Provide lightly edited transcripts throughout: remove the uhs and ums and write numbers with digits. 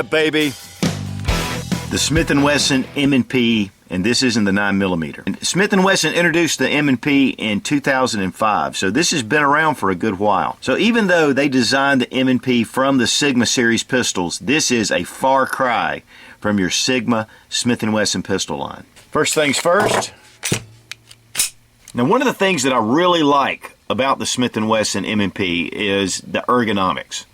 Yeah, baby. The Smith & Wesson M&P, and this isn't the 9mm. Smith & Wesson introduced the M&P in 2005, so this has been around for a good while. So even though they designed the M&P from the Sigma series pistols, this is a far cry from your Sigma Smith & Wesson pistol line. First things first. Now, one of the things that I really like about the Smith & Wesson M&P is the ergonomics.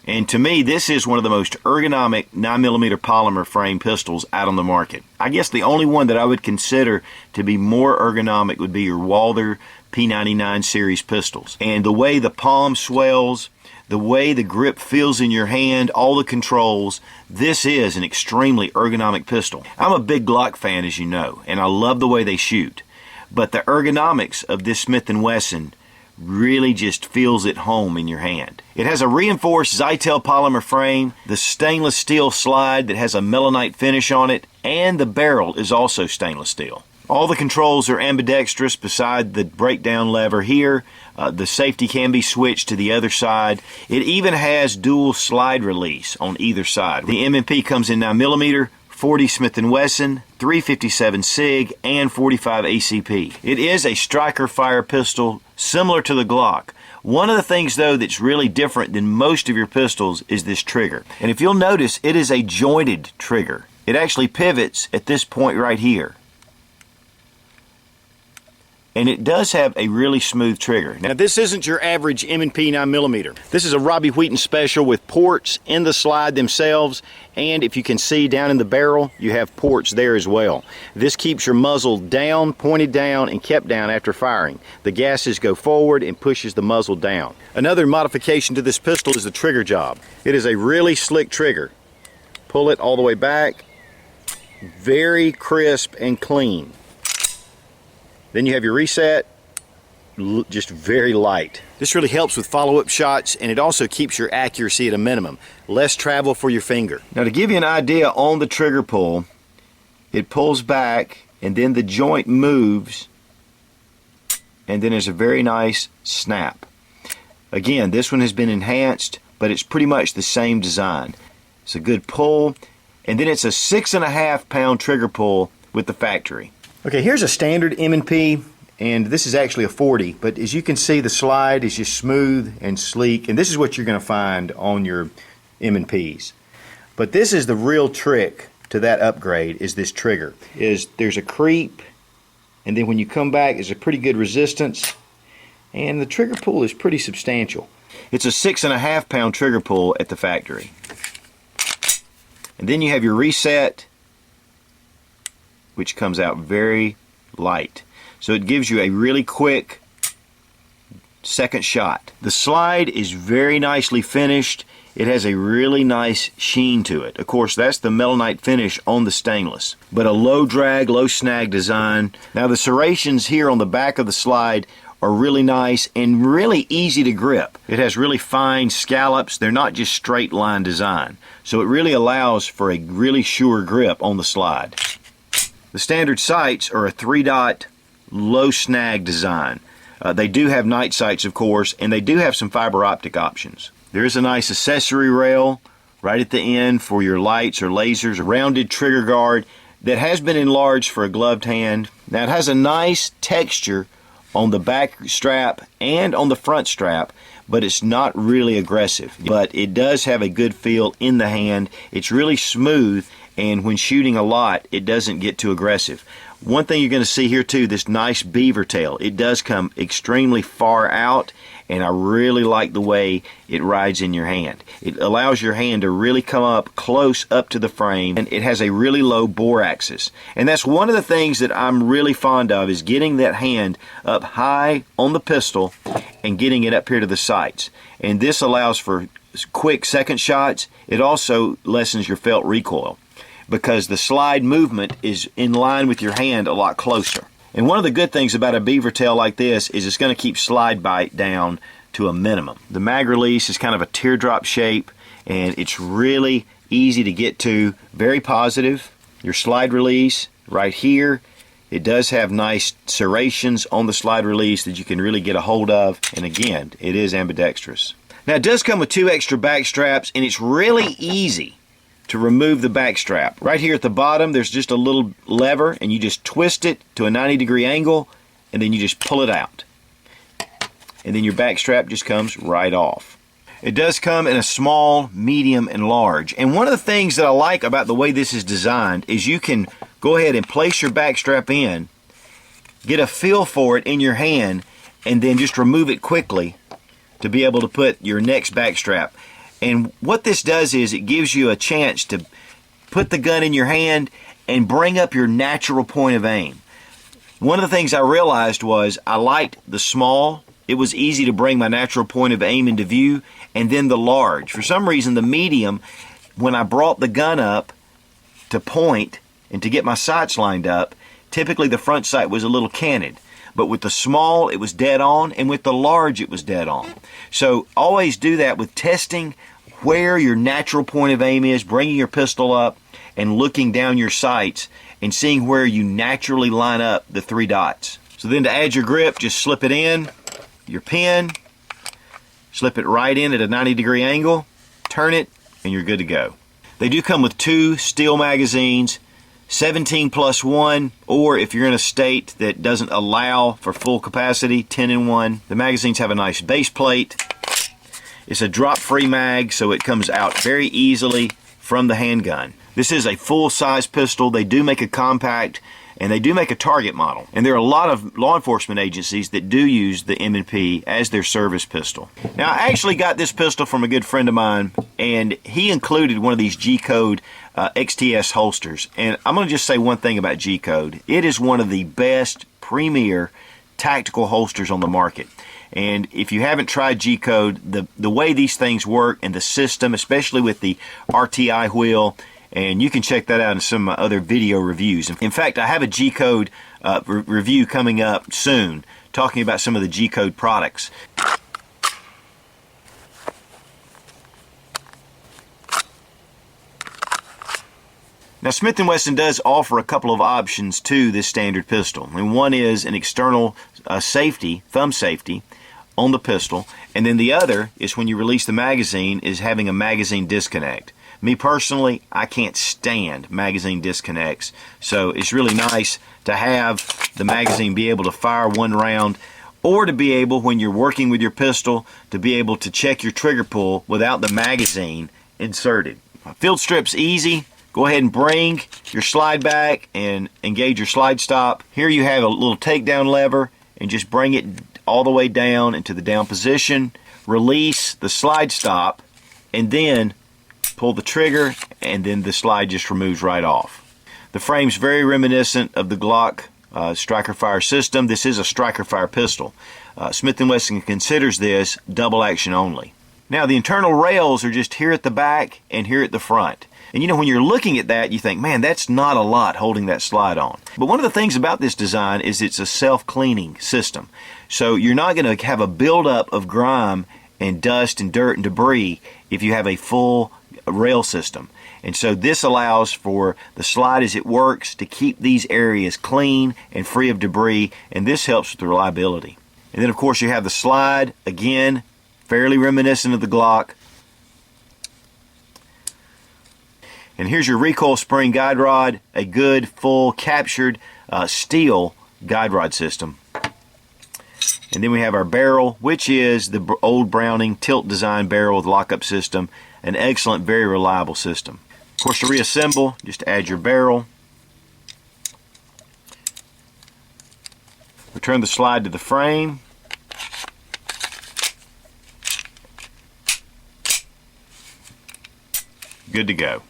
And to me, this is one of the most ergonomic 9mm polymer frame pistols out on the market. I guess the only one that I would consider to be more ergonomic would be your Walther P99 series pistols. And the way the palm swells, the way the grip feels in your hand, all the controls, this is an extremely ergonomic pistol. I'm a big Glock fan, as you know, and I love the way they shoot. But the ergonomics of this Smith & Wesson really just feels at home in your hand. It has a reinforced Zytel polymer frame, the stainless steel slide that has a melanite finish on it, and the barrel is also stainless steel. All the controls are ambidextrous beside the breakdown lever here. The safety can be switched to the other side. It even has dual slide release on either side. The M&P comes in 9mm, 40 Smith & Wesson, 357 SIG, and 45 ACP. It is a striker fire pistol similar to the Glock. One of the things, though, that's really different than most of your pistols is this trigger. And if you'll notice, it is a jointed trigger. It actually pivots at this point right here. And it does have a really smooth trigger. Now, this isn't your average M&P 9mm. This is a Robbie Wheaton special with ports in the slide themselves, and if you can see down in the barrel, you have ports there as well. This keeps your muzzle down, pointed down, and kept down after firing. The gases go forward and pushes the muzzle down. Another modification to this pistol is the trigger job. It is a really slick trigger. Pull it all the way back. Very crisp and clean. Then you have your reset, just very light. This really helps with follow-up shots, and it also keeps your accuracy at a minimum. Less travel for your finger. Now, to give you an idea on the trigger pull, it pulls back, and then the joint moves, and then there's a very nice snap. Again, this one has been enhanced, but it's pretty much the same design. It's a good pull, and then it's a 6.5 pound trigger pull with the factory. Okay, here's a standard M&P, and this is actually a 40, but as you can see, the slide is just smooth and sleek, and this is what you're going to find on your M&Ps. But this is the real trick to that upgrade, is this trigger. There's a creep, and then when you come back, there's a pretty good resistance, and the trigger pull is pretty substantial. It's a 6.5 pound trigger pull at the factory. And then you have your reset, which comes out very light. So it gives you a really quick second shot. The slide is very nicely finished. It has a really nice sheen to it. Of course, that's the melanite finish on the stainless, but a low drag, low snag design. Now, the serrations here on the back of the slide are really nice and really easy to grip. It has really fine scallops. They're not just straight line design. So it really allows for a really sure grip on the slide. The standard sights are a 3-dot low snag design. They do have night sights, of course, and they do have some fiber optic options. There is a nice accessory rail right at the end for your lights or lasers, a rounded trigger guard that has been enlarged for a gloved hand. Now, it has a nice texture on the back strap and on the front strap, but it's not really aggressive. But it does have a good feel in the hand. It's really smooth, and when shooting a lot, it doesn't get too aggressive. One thing you're going to see here too, this nice beaver tail. It does come extremely far out, and I really like the way it rides in your hand. It allows your hand to really come up close up to the frame, and it has a really low bore axis. And that's one of the things that I'm really fond of, is getting that hand up high on the pistol and getting it up here to the sights. And this allows for quick second shots. It also lessens your felt recoil, because the slide movement is in line with your hand a lot closer. And one of the good things about a beaver tail like this is it's going to keep slide bite down to a minimum. The mag release is kind of a teardrop shape, and it's really easy to get to, very positive. Your slide release right here, it does have nice serrations on the slide release that you can really get a hold of, and again, it is ambidextrous. Now, it does come with 2 extra back straps, and it's really easy to remove the back strap. Right here at the bottom, there's just a little lever, and you just twist it to a 90-degree angle, and then you just pull it out. And then your back strap just comes right off. It does come in a small, medium, and large. And one of the things that I like about the way this is designed is you can go ahead and place your back strap in, get a feel for it in your hand, and then just remove it quickly to be able to put your next back strap. And what this does is it gives you a chance to put the gun in your hand and bring up your natural point of aim. One of the things I realized was I liked the small. It was easy to bring my natural point of aim into view, and then the large. For some reason, the medium, when I brought the gun up to point and to get my sights lined up, typically the front sight was a little canted. But with the small, it was dead on, and with the large, it was dead on. So always do that with testing where your natural point of aim is, bringing your pistol up and looking down your sights and seeing where you naturally line up the 3 dots. So then to add your grip, just slip it in, your pin, slip it right in at a 90-degree angle, turn it, and you're good to go. They do come with 2 steel magazines, 17+1, or if you're in a state that doesn't allow for full capacity, 10-in-1. The magazines have a nice base plate. It's a drop-free mag, so it comes out very easily from the handgun. This is a full-size pistol. They do make a compact, and they do make a target model. And there are a lot of law enforcement agencies that do use the M&P as their service pistol. Now, I actually got this pistol from a good friend of mine, and he included one of these G-Code XTS holsters. And I'm going to just say one thing about G-Code. It is one of the best premier tactical holsters on the market. And if you haven't tried G-Code, the way these things work and the system, especially with the RTI wheel, and you can check that out in some of my other video reviews. In fact, I have a G-Code review coming up soon, talking about some of the G-Code products. Now, Smith & Wesson does offer a couple of options to this standard pistol. And one is an external safety, thumb safety, on the pistol. And then the other is when you release the magazine, is having a magazine disconnect. Me personally, I can't stand magazine disconnects. So it's really nice to have the magazine be able to fire one round, or to be able, when you're working with your pistol, to be able to check your trigger pull without the magazine inserted. Field strip's easy. Go ahead and bring your slide back and engage your slide stop. Here you have a little takedown lever, and just bring it all the way down into the down position. Release the slide stop, and then pull the trigger, and then the slide just removes right off. The frame's very reminiscent of the Glock striker fire system. This is a striker fire pistol. Smith & Wesson considers this double action only. Now, the internal rails are just here at the back and here at the front. And you know, when you're looking at that, you think, man, that's not a lot holding that slide on. But one of the things about this design is it's a self-cleaning system. So you're not going to have a buildup of grime and dust and dirt and debris if you have a full rail system. And so this allows for the slide as it works to keep these areas clean and free of debris, and this helps with the reliability. And then, of course, you have the slide, again, fairly reminiscent of the Glock. And here's your recoil spring guide rod, a good, full, captured steel guide rod system. And then we have our barrel, which is the old Browning tilt design barrel with lockup system. An excellent, very reliable system. Of course, to reassemble, just add your barrel. Return the slide to the frame. Good to go.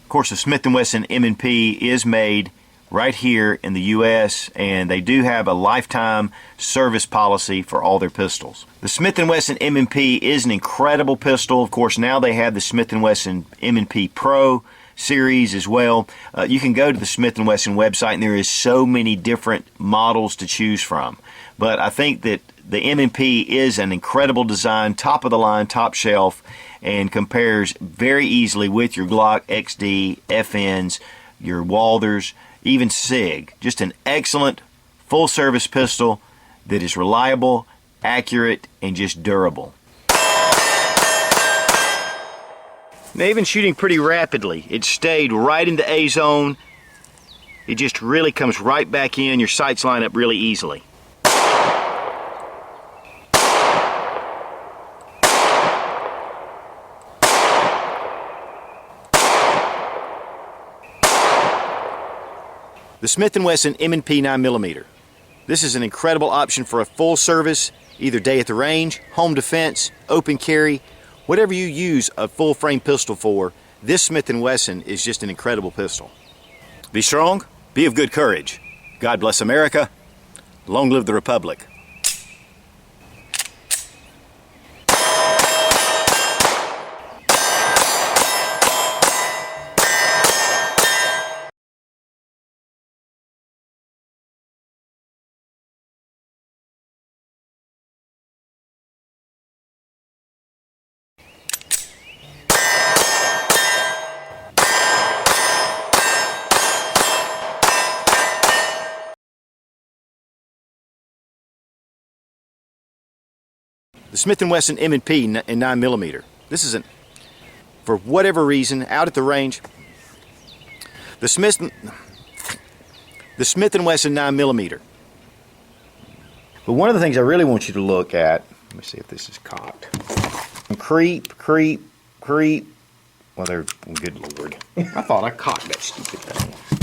Of course, the Smith & Wesson M&P is made right here in the U.S., and they do have a lifetime service policy for all their pistols. The Smith & Wesson M&P is an incredible pistol. Of course, now they have the Smith & Wesson M&P Pro series as well. You can go to the Smith & Wesson website, and there is so many different models to choose from. But I think that the M&P is an incredible design, top of the line, top shelf, and compares very easily with your Glock XD, FNs, your Walders, even SIG. Just an excellent full service pistol that is reliable, accurate, and just durable. Now, even shooting pretty rapidly, it stayed right in the A zone. It just really comes right back in. Your sights line up really easily. The Smith & Wesson M&P 9mm. This is an incredible option for a full service, either day at the range, home defense, open carry, whatever you use a full frame pistol for. This Smith & Wesson is just an incredible pistol. Be strong, be of good courage. God bless America. Long live the Republic. The Smith & Wesson M&P in 9mm. This isn't, for whatever reason, out at the range. The Smith & Wesson 9mm. But one of the things I really want you to look at, let me see if this is cocked. Creep, creep, creep. Well, good Lord. I thought I cocked that stupid thing.